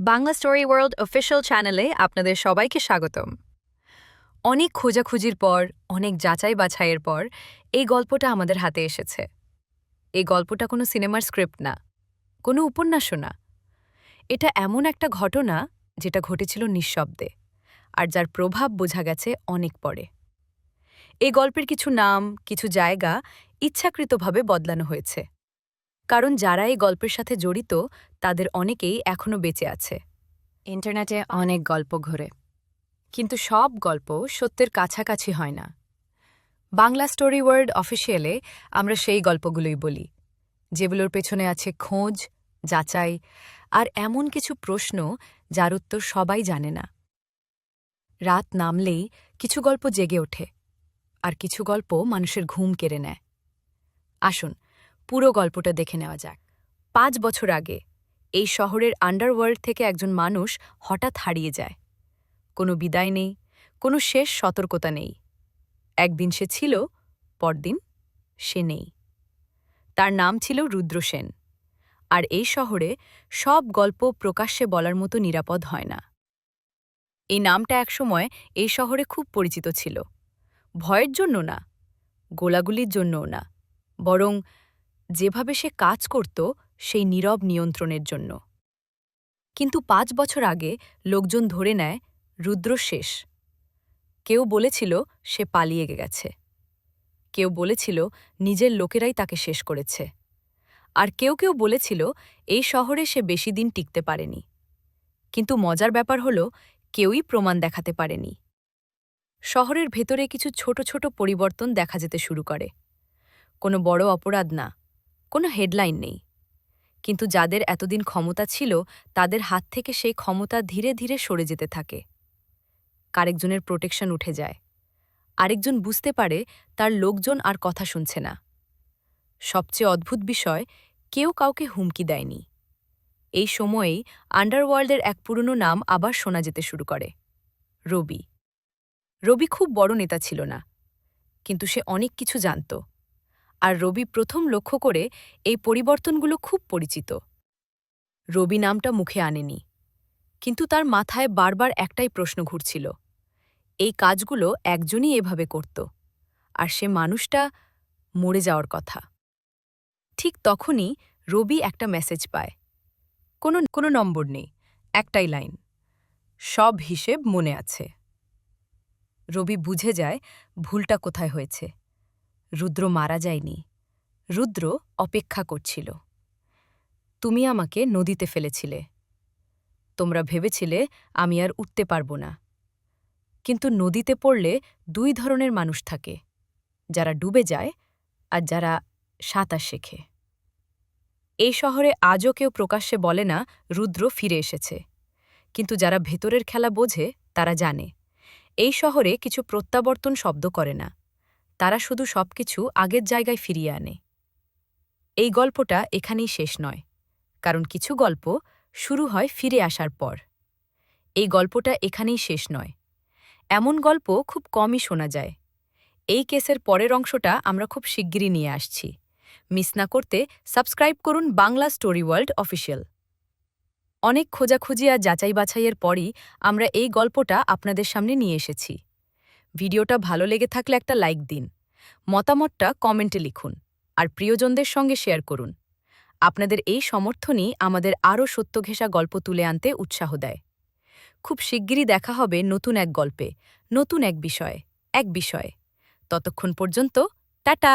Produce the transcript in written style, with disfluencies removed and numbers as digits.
Bangla story world official চ্যানেলে আপনাদের সবাইকে স্বাগতম। অনেক খোঁজাখুঁজির পর, অনেক যাচাই বাছাইয়ের পর এই গল্পটা আমাদের হাতে এসেছে। এই গল্পটা কোনো সিনেমার স্ক্রিপ্ট না, কোনো উপন্যাসও না। এটা এমন একটা ঘটনা যেটা ঘটেছিল নিঃশব্দে, আর যার প্রভাব বোঝা গেছে অনেক পরে। এই গল্পের কিছু নাম, কিছু জায়গা ইচ্ছাকৃতভাবে বদলানো হয়েছে, কারণ যারা এই গল্পের সাথে জড়িত তাদের অনেকেই এখনও বেঁচে আছে। ইন্টারনেটে অনেক গল্প ঘোরে, কিন্তু সব গল্প সত্যের কাছাকাছি হয় না। বাংলা স্টোরি ওয়ার্ল্ড অফিসিয়ালে আমরা সেই গল্পগুলোই বলি, যেগুলোর পেছনে আছে খোঁজ, যাচাই আর এমন কিছু প্রশ্ন যার উত্তর সবাই জানে না। রাত নামলেই কিছু গল্প জেগে ওঠে, আর কিছু গল্প মানুষের ঘুম কেড়ে নেয়। আসুন পুরো গল্পটা দেখে নেওয়া যাক। 5 বছর আগে এই শহরের আন্ডারওয়ার্ল্ড থেকে একজন মানুষ হঠাৎ হারিয়ে যায়। কোনো বিদায় নেই, কোনো শেষ সতর্কতা নেই। একদিন সে ছিল, পরদিন সে নেই। তার নাম ছিল রুদ্র সেন, আর এই শহরে সব গল্প প্রকাশ্যে বলার মতো নিরাপদ হয় না। এই নামটা একসময় এই শহরে খুব পরিচিত ছিল, ভয়ের জন্য না, গোলাগুলির জন্যও না, বরং যেভাবে সে কাজ করত সেই নীরব নিয়ন্ত্রণের জন্য। কিন্তু 5 বছর আগে লোকজন ধরে নেয় রুদ্র শেষ। কেউ বলেছিল সে পালিয়ে গেছে, কেউ বলেছিল নিজের লোকেরাই তাকে শেষ করেছে, আর কেউ কেউ বলেছিল এই শহরে সে বেশি দিন টিকতে পারেনি। কিন্তু মজার ব্যাপার হলো, কেউই প্রমাণ দেখাতে পারেনি। শহরের ভেতরে কিছু ছোট ছোট পরিবর্তন দেখা যেতে শুরু করে। কোনো বড় অপরাধ না, কোনো হেডলাইন নেই, কিন্তু যাদের এতদিন ক্ষমতা ছিল তাদের হাত থেকে সেই ক্ষমতা ধীরে ধীরে সরে যেতে থাকে। আরেকজনের প্রোটেকশন উঠে যায়, আরেকজন বুঝতে পারে তার লোকজন আর কথা শুনছে না। সবচেয়ে অদ্ভুত বিষয়, কেউ কাউকে হুমকি দেয়নি। এই সময়েই আন্ডারওয়ার্ল্ডের এক পুরনো নাম আবার শোনা যেতে শুরু করে, রবি। রবি খুব বড় নেতা ছিল না, কিন্তু সে অনেক কিছু জানত। আর রবি প্রথম লক্ষ্য করে এই পরিবর্তনগুলো খুব পরিচিত। রবি নামটা মুখে আনেনি, কিন্তু তার মাথায় বারবার একটাই প্রশ্ন ঘুরছিল, এই কাজগুলো একজনই এভাবে করত, আর সে মানুষটা মরে যাওয়ার কথা। ঠিক তখনই রবি একটা মেসেজ পায়। কোনো নম্বর নেই, একটাই লাইন, সব হিসেব মনে আছে। রবি বুঝে যায় ভুলটা কোথায় হয়েছে। রুদ্র মারা যায়নি, রুদ্র অপেক্ষা করছিল। তুমি আমাকে নদীতে ফেলেছিলে, তোমরা ভেবেছিলে আমি আর উঠতে পারব না। কিন্তু নদীতে পড়লে 2 ধরনের মানুষ থাকে, যারা ডুবে যায় আর যারা সাঁতার শেখে। এই শহরে আজও কেউ প্রকাশ্যে বলে না রুদ্র ফিরে এসেছে, কিন্তু যারা ভেতরের খেলা বোঝে তারা জানে এই শহরে কিছু প্রত্যাবর্তন শব্দ করে না, তারা শুধু সবকিছু আগের জায়গায় ফিরিয়ে আনে। এই গল্পটা এখানেই শেষ নয়, কারণ কিছু গল্প শুরু হয় ফিরে আসার পর। এই গল্পটা এখানেই শেষ নয়, এমন গল্প খুব কমই শোনা যায়। এই কেসের পরের অংশটা আমরা খুব শিগগিরই নিয়ে আসছি। মিস না করতে সাবস্ক্রাইব করুন বাংলা স্টোরি ওয়ার্ল্ড অফিসিয়াল। অনেক খোঁজাখুঁজি আর যাচাই বাছাইয়ের পরই আমরা এই গল্পটা আপনাদের সামনে নিয়ে এসেছি। ভিডিওটা ভালো লেগে থাকলে একটা লাইক দিন, মতামতটা কমেন্টে লিখুন, আর প্রিয়জনদের সঙ্গে শেয়ার করুন। আপনাদের এই সমর্থনই আমাদের আরও সত্যঘেঁষা গল্প তুলে আনতে উৎসাহ দেয়। খুব শিগগিরই দেখা হবে নতুন এক গল্পে, নতুন এক বিষয়ে। ততক্ষণ পর্যন্ত টাটা।